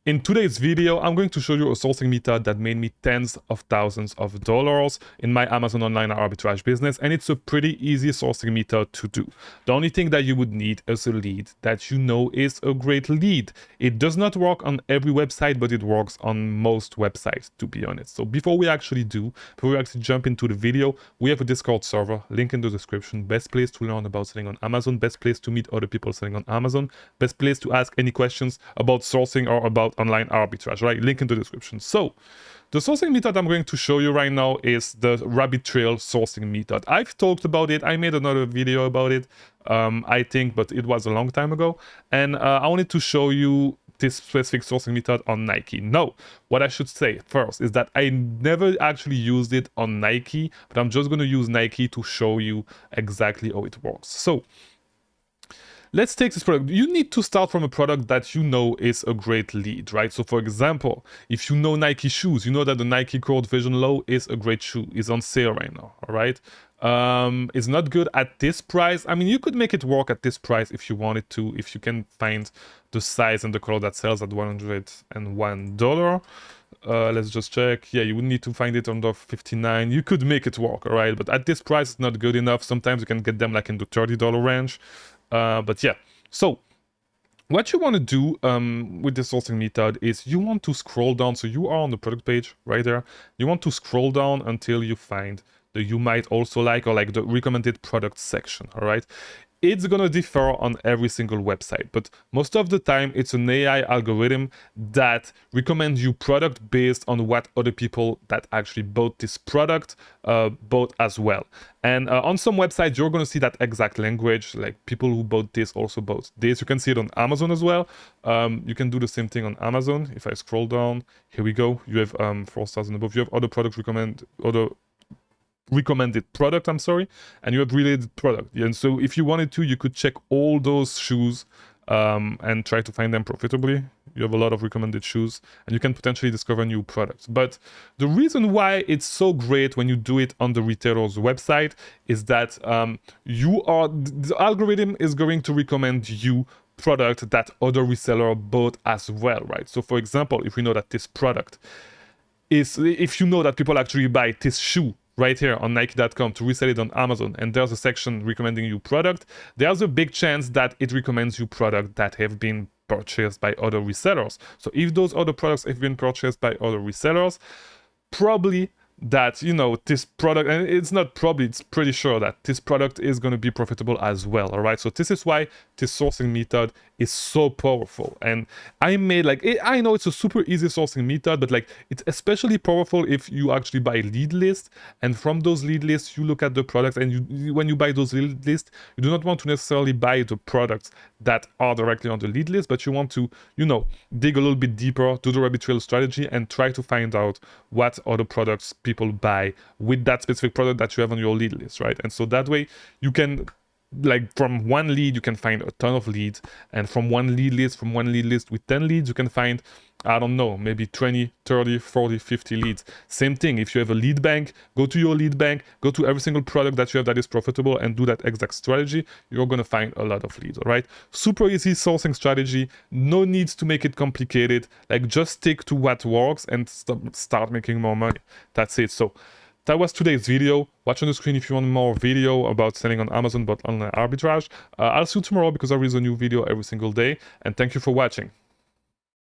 In today's video, I'm going to show you a sourcing method that made me tens of thousands of dollars in my Amazon online arbitrage business, and it's a pretty easy sourcing method to do. The only thing that you would need is a lead that you know is a great lead. It does not work on every website, but it works on most websites, to be honest. So before we actually jump into the video, we have a Discord server, link in the description, best place to learn about selling on Amazon, best place to meet other people selling on Amazon, best place to ask any questions about sourcing or about online arbitrage, right? Link in the description. So the sourcing method I'm going to show you right now is the rabbit trail sourcing method. I've talked about it. I made another video about it, I think, but it was a long time ago. And I wanted to show you this specific sourcing method on Nike. Now, what I should say first is that I never actually used it on Nike, but I'm just going to use Nike to show you exactly how it works. So let's take this product. You need to start from a product that you know is a great lead, right? So for example, if you know Nike shoes, you know that the Nike Cold Vision Low is a great shoe. It's on sale right now, all right? It's not good at this price. I mean, you could make it work at this price if you wanted to, if you can find the size and the color that sells at $101. Let's just check. Yeah, you would need to find it under 59. You could make it work, all right? But at this price, it's not good enough. Sometimes you can get them like in the $30 range. But yeah, so what you want to do with the sourcing method is you want to scroll down. So you are on the product page right there. You want to scroll down until you find the you might also like, or like the recommended product section, all right? It's gonna differ on every single website, but most of the time it's an AI algorithm that recommends you product based on what other people that actually bought this product bought as well. And on some websites you're gonna see that exact language, like people who bought this also bought this. You can see it on Amazon as well. You can do the same thing on Amazon. If I scroll down, here we go. You have 4 stars and above. You have other products recommended product, I'm sorry, and you have related product. And so if you wanted to, you could check all those shoes and try to find them profitably. You have a lot of recommended shoes and you can potentially discover new products. But the reason why it's so great when you do it on the retailer's website is that the algorithm is going to recommend you product that other reseller bought as well, right? So for example, if we know that this product is, if you know that people actually buy this shoe right here on Nike.com to resell it on Amazon, and there's a section recommending you product, there's a big chance that it recommends you product that have been purchased by other resellers. So if those other products have been purchased by other resellers, probably that, you know, this product, and it's not probably, it's pretty sure that this product is going to be profitable as well, all right? So this is why this sourcing method is so powerful. And I made like, I know it's a super easy sourcing method, but like it's especially powerful if you actually buy lead lists, and from those lead lists you look at the products, and when you buy those lead lists, you do not want to necessarily buy the products that are directly on the lead list, but you want to, you know, dig a little bit deeper, do the rabbit trail strategy, and try to find out what other products people buy with that specific product that you have on your lead list, right? And so that way you can, like, from one lead you can find a ton of leads, and from one lead list with 10 leads you can find, I don't know, maybe 20, 30, 40, 50 leads. Same thing, if you have a lead bank, go to your lead bank, go to every single product that you have that is profitable and do that exact strategy. You're gonna find a lot of leads, all right? Super easy sourcing strategy, no needs to make it complicated. Like, just stick to what works and start making more money. That's it. So that was today's video. Watch on the screen if you want more video about selling on Amazon but online arbitrage. I'll see you tomorrow because I release a new video every single day, and thank you for watching.